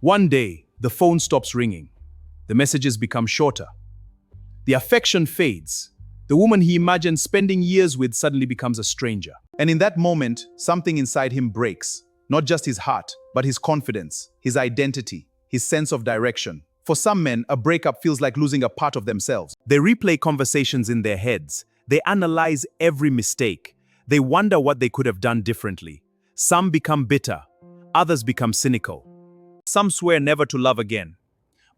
One day, the phone stops ringing. The messages become shorter. The affection fades. The woman he imagined spending years with suddenly becomes a stranger. And in that moment, something inside him breaks. Not just his heart, but his confidence, his identity, his sense of direction. For some men, a breakup feels like losing a part of themselves. They replay conversations in their heads. They analyze every mistake. They wonder what they could have done differently. Some become bitter. Others become cynical. Some swear never to love again.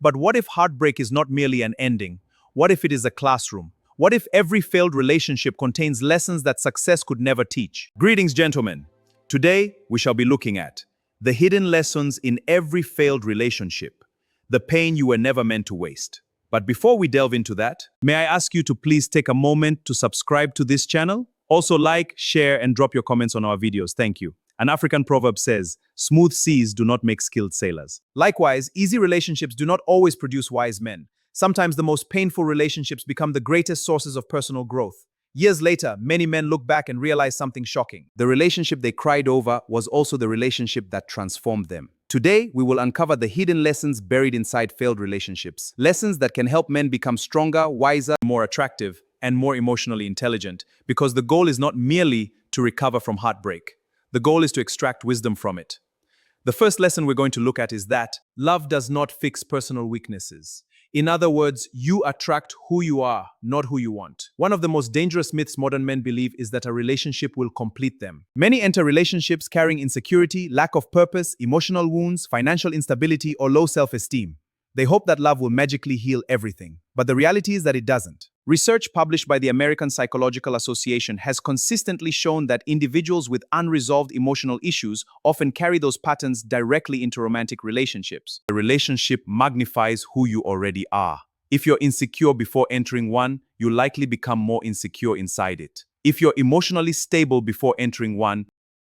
But what if heartbreak is not merely an ending? What if it is a classroom? What if every failed relationship contains lessons that success could never teach? Greetings, gentlemen. Today, we shall be looking at the hidden lessons in every failed relationship, the pain you were never meant to waste. But before we delve into that, may I ask you to please take a moment to subscribe to this channel? Also like, share, and drop your comments on our videos. Thank you. An African proverb says, "Smooth seas do not make skilled sailors." Likewise, easy relationships do not always produce wise men. Sometimes the most painful relationships become the greatest sources of personal growth. Years later, many men look back and realize something shocking. The relationship they cried over was also the relationship that transformed them. Today, we will uncover the hidden lessons buried inside failed relationships. Lessons that can help men become stronger, wiser, more attractive, and more emotionally intelligent. Because the goal is not merely to recover from heartbreak. The goal is to extract wisdom from it. The first lesson we're going to look at is that love does not fix personal weaknesses. In other words, you attract who you are, not who you want. One of the most dangerous myths modern men believe is that a relationship will complete them. Many enter relationships carrying insecurity, lack of purpose, emotional wounds, financial instability, or low self-esteem. They hope that love will magically heal everything. But the reality is that it doesn't. Research published by the American Psychological Association has consistently shown that individuals with unresolved emotional issues often carry those patterns directly into romantic relationships. The relationship magnifies who you already are. If you're insecure before entering one, you likely become more insecure inside it. If you're emotionally stable before entering one,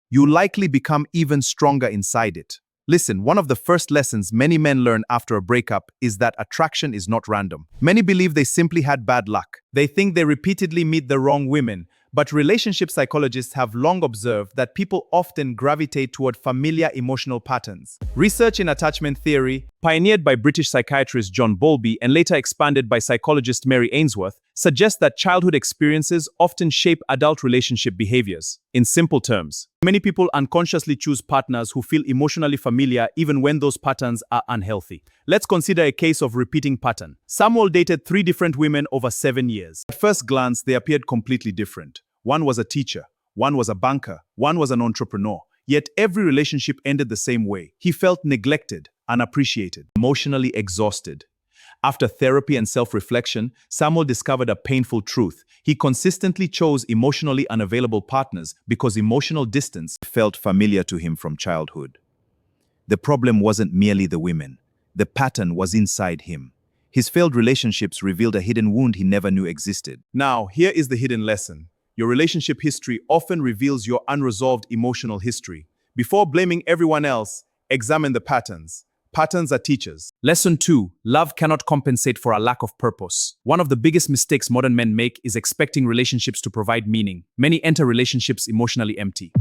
you likely become even stronger inside it. Listen, one of the first lessons many men learn after a breakup is that attraction is not random. Many believe they simply had bad luck. They think they repeatedly meet the wrong women, but relationship psychologists have long observed that people often gravitate toward familiar emotional patterns. Research in attachment theory, pioneered by British psychiatrist John Bowlby and later expanded by psychologist Mary Ainsworth, suggests that childhood experiences often shape adult relationship behaviors. In simple terms, many people unconsciously choose partners who feel emotionally familiar even when those patterns are unhealthy. Let's consider a case of repeating pattern. Samuel dated 3 different women over 7 years. At first glance, they appeared completely different. One was a teacher, one was a banker, one was an entrepreneur. Yet every relationship ended the same way. He felt neglected, unappreciated, emotionally exhausted. After therapy and self-reflection, Samuel discovered a painful truth. He consistently chose emotionally unavailable partners because emotional distance felt familiar to him from childhood. The problem wasn't merely the women. The pattern was inside him. His failed relationships revealed a hidden wound he never knew existed. Now, here is the hidden lesson. Your relationship history often reveals your unresolved emotional history. Before blaming everyone else, examine the patterns. Patterns are teachers. Lesson 2. Love cannot compensate for a lack of purpose. One of the biggest mistakes modern men make is expecting relationships to provide meaning. Many enter relationships emotionally empty.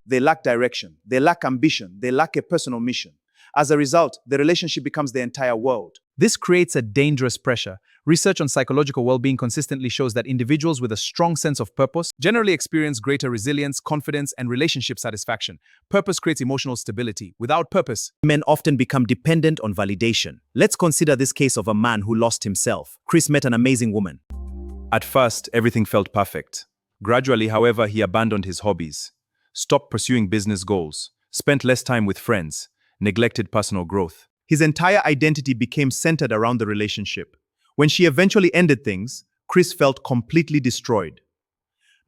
They lack direction. They lack ambition. They lack a personal mission. As a result, the relationship becomes their entire world. This creates a dangerous pressure. Research on psychological well-being consistently shows that individuals with a strong sense of purpose generally experience greater resilience, confidence, and relationship satisfaction. Purpose creates emotional stability. Without purpose, men often become dependent on validation. Let's consider this case of a man who lost himself. Chris met an amazing woman. At first, everything felt perfect. Gradually, however, he abandoned his hobbies, stopped pursuing business goals, spent less time with friends, neglected personal growth. His entire identity became centered around the relationship. When she eventually ended things, Chris felt completely destroyed.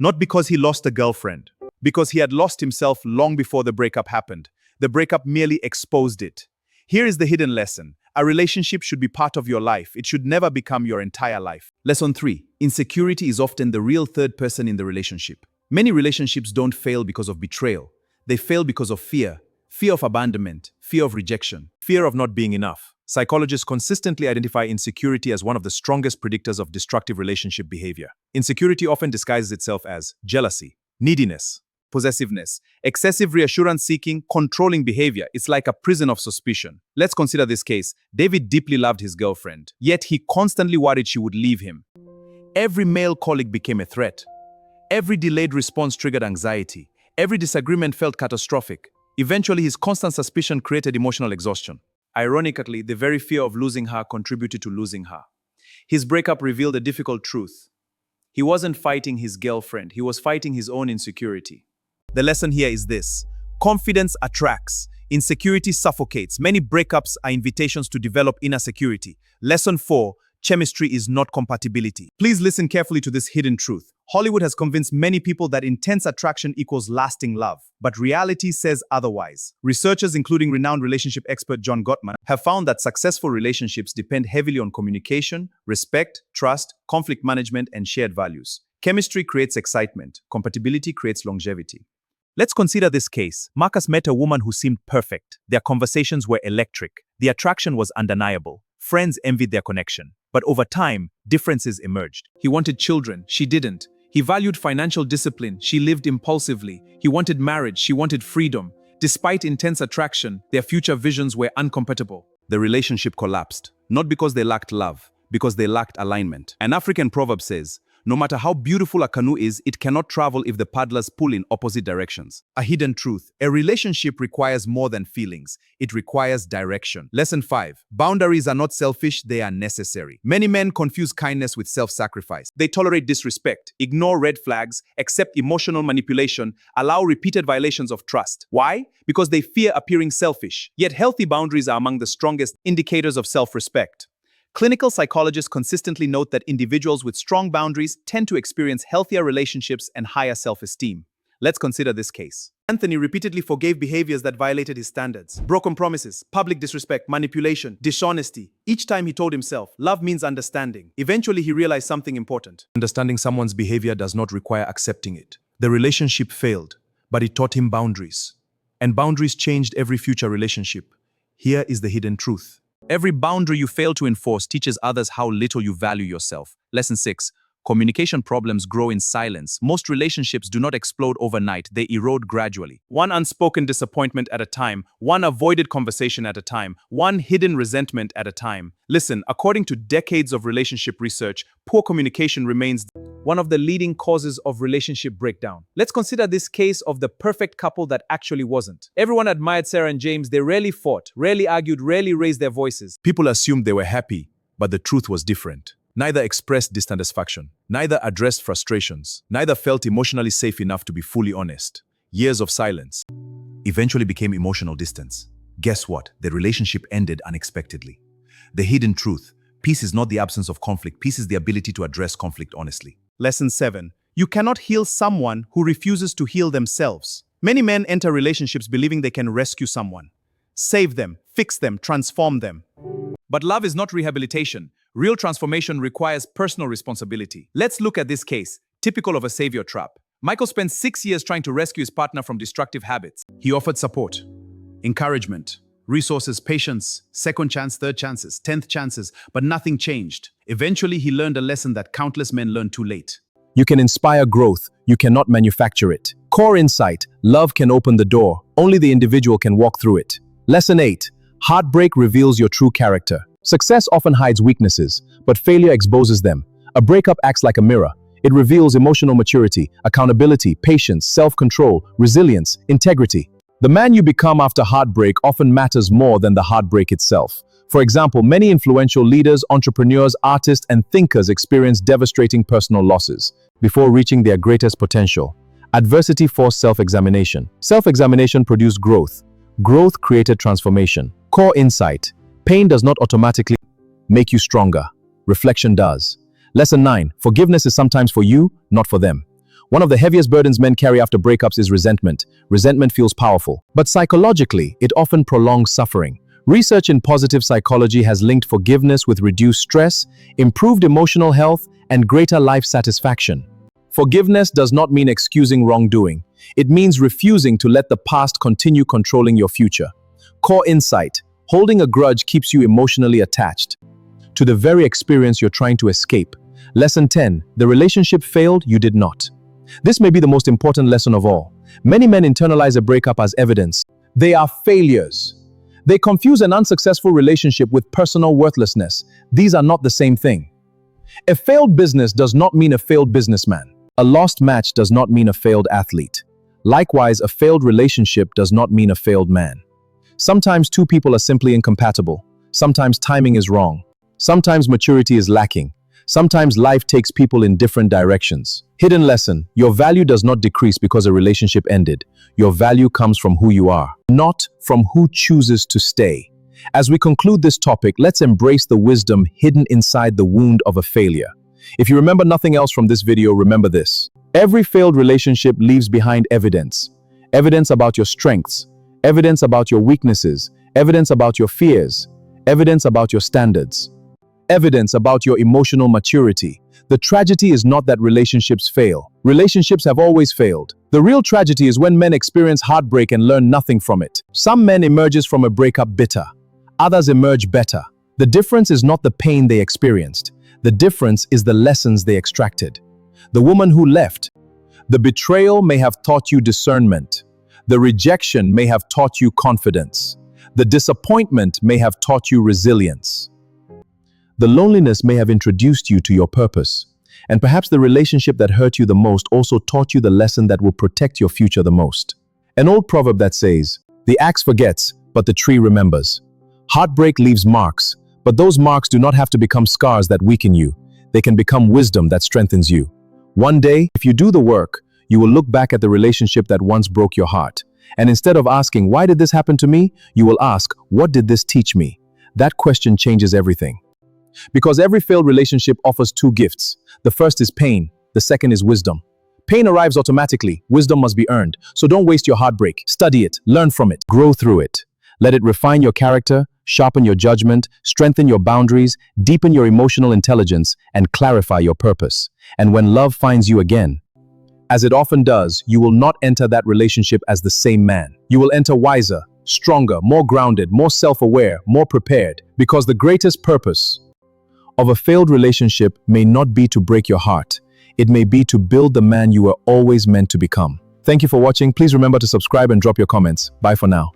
Not because he lost a girlfriend, because he had lost himself long before the breakup happened. The breakup merely exposed it. Here is the hidden lesson. A relationship should be part of your life. It should never become your entire life. Lesson 3. Insecurity is often the real third person in the relationship. Many relationships don't fail because of betrayal. They fail because of fear. Fear of abandonment, fear of rejection, fear of not being enough. Psychologists consistently identify insecurity as one of the strongest predictors of destructive relationship behavior. Insecurity often disguises itself as jealousy, neediness, possessiveness, excessive reassurance-seeking, controlling behavior. It's like a prison of suspicion. Let's consider this case. David deeply loved his girlfriend, yet he constantly worried she would leave him. Every male colleague became a threat. Every delayed response triggered anxiety. Every disagreement felt catastrophic. Eventually, his constant suspicion created emotional exhaustion. Ironically, the very fear of losing her contributed to losing her. His breakup revealed a difficult truth. He wasn't fighting his girlfriend, he was fighting his own insecurity. The lesson here is this: confidence attracts, insecurity suffocates. Many breakups are invitations to develop inner security. Lesson 4: chemistry is not compatibility. Please listen carefully to this hidden truth. Hollywood has convinced many people that intense attraction equals lasting love, but reality says otherwise. Researchers, including renowned relationship expert John Gottman, have found that successful relationships depend heavily on communication, respect, trust, conflict management, and shared values. Chemistry creates excitement. Compatibility creates longevity. Let's consider this case. Marcus met a woman who seemed perfect. Their conversations were electric. The attraction was undeniable. Friends envied their connection. But over time, differences emerged. He wanted children. She didn't. He valued financial discipline. She lived impulsively. He wanted marriage. She wanted freedom. Despite intense attraction, their future visions were incompatible. The relationship collapsed, not because they lacked love, because they lacked alignment. An African proverb says, "No matter how beautiful a canoe is, it cannot travel if the paddlers pull in opposite directions." A hidden truth: a relationship requires more than feelings. It requires direction. Lesson 5: boundaries are not selfish, they are necessary. Many men confuse kindness with self-sacrifice. They tolerate disrespect, ignore red flags, accept emotional manipulation, allow repeated violations of trust. Why? Because they fear appearing selfish. Yet healthy boundaries are among the strongest indicators of self-respect. Clinical psychologists consistently note that individuals with strong boundaries tend to experience healthier relationships and higher self-esteem. Let's consider this case. Anthony repeatedly forgave behaviors that violated his standards. Broken promises, public disrespect, manipulation, dishonesty. Each time he told himself, love means understanding. Eventually he realized something important. Understanding someone's behavior does not require accepting it. The relationship failed, but it taught him boundaries. And boundaries changed every future relationship. Here is the hidden truth. Every boundary you fail to enforce teaches others how little you value yourself. Lesson 6. Communication problems grow in silence. Most relationships do not explode overnight, they erode gradually. One unspoken disappointment at a time, one avoided conversation at a time, one hidden resentment at a time. Listen, according to decades of relationship research, poor communication remains one of the leading causes of relationship breakdown. Let's consider this case of the perfect couple that actually wasn't. Everyone admired Sarah and James. They rarely fought, rarely argued, rarely raised their voices. People assumed they were happy, but the truth was different. Neither expressed dissatisfaction, neither addressed frustrations, neither felt emotionally safe enough to be fully honest. Years of silence eventually became emotional distance. Guess what? The relationship ended unexpectedly. The hidden truth: peace is not the absence of conflict, peace is the ability to address conflict honestly. Lesson 7. You cannot heal someone who refuses to heal themselves. Many men enter relationships believing they can rescue someone, save them, fix them, transform them. But love is not rehabilitation. Real transformation requires personal responsibility. Let's look at this case, typical of a savior trap. Michael spent 6 years trying to rescue his partner from destructive habits. He offered support, encouragement, resources, patience, second chance, third chances, 10th chances, but nothing changed. Eventually, he learned a lesson that countless men learned too late. You can inspire growth, you cannot manufacture it. Core insight: love can open the door, only the individual can walk through it. Lesson 8. Heartbreak reveals your true character. Success often hides weaknesses, but failure exposes them. A breakup acts like a mirror. It reveals emotional maturity, accountability, patience, self-control, resilience, integrity. The man you become after heartbreak often matters more than the heartbreak itself. For example, many influential leaders, entrepreneurs, artists, and thinkers experience devastating personal losses before reaching their greatest potential. Adversity forced self-examination. Self-examination produced growth. Growth created transformation. Core insight: pain does not automatically make you stronger. Reflection does. Lesson 9. Forgiveness is sometimes for you, not for them. One of the heaviest burdens men carry after breakups is resentment. Resentment feels powerful, but psychologically, it often prolongs suffering. Research in positive psychology has linked forgiveness with reduced stress, improved emotional health, and greater life satisfaction. Forgiveness does not mean excusing wrongdoing. It means refusing to let the past continue controlling your future. Core insight: holding a grudge keeps you emotionally attached to the very experience you're trying to escape. Lesson 10. The relationship failed, you did not. This may be the most important lesson of all. Many men internalize a breakup as evidence. They are failures. They confuse an unsuccessful relationship with personal worthlessness. These are not the same thing. A failed business does not mean a failed businessman. A lost match does not mean a failed athlete. Likewise, a failed relationship does not mean a failed man. Sometimes two people are simply incompatible. Sometimes timing is wrong. Sometimes maturity is lacking. Sometimes life takes people in different directions. Hidden lesson: your value does not decrease because a relationship ended. Your value comes from who you are, not from who chooses to stay. As we conclude this topic, let's embrace the wisdom hidden inside the wound of a failure. If you remember nothing else from this video, remember this. Every failed relationship leaves behind evidence. Evidence about your strengths, evidence about your weaknesses, evidence about your fears, evidence about your standards, evidence about your emotional maturity. The tragedy is not that relationships fail. Relationships have always failed. The real tragedy is when men experience heartbreak and learn nothing from it. Some men emerges from a breakup bitter. Others emerge better. The difference is not the pain they experienced. The difference is the lessons they extracted. The woman who left. The betrayal may have taught you discernment. The rejection may have taught you confidence. The disappointment may have taught you resilience. The loneliness may have introduced you to your purpose. And perhaps the relationship that hurt you the most also taught you the lesson that will protect your future the most. An old proverb that says, "The axe forgets, but the tree remembers." Heartbreak leaves marks, but those marks do not have to become scars that weaken you. They can become wisdom that strengthens you. One day, if you do the work, you will look back at the relationship that once broke your heart. And instead of asking, "Why did this happen to me?" you will ask, "What did this teach me?" That question changes everything. Because every failed relationship offers two gifts. The first is pain, the second is wisdom. Pain arrives automatically, wisdom must be earned. So don't waste your heartbreak. Study it, learn from it, grow through it. Let it refine your character, sharpen your judgment, strengthen your boundaries, deepen your emotional intelligence, and clarify your purpose. And when love finds you again, as it often does, you will not enter that relationship as the same man. You will enter wiser, stronger, more grounded, more self-aware, more prepared. Because the greatest purpose of a failed relationship may not be to break your heart. It may be to build the man you were always meant to become. Thank you for watching. Please remember to subscribe and drop your comments. Bye for now.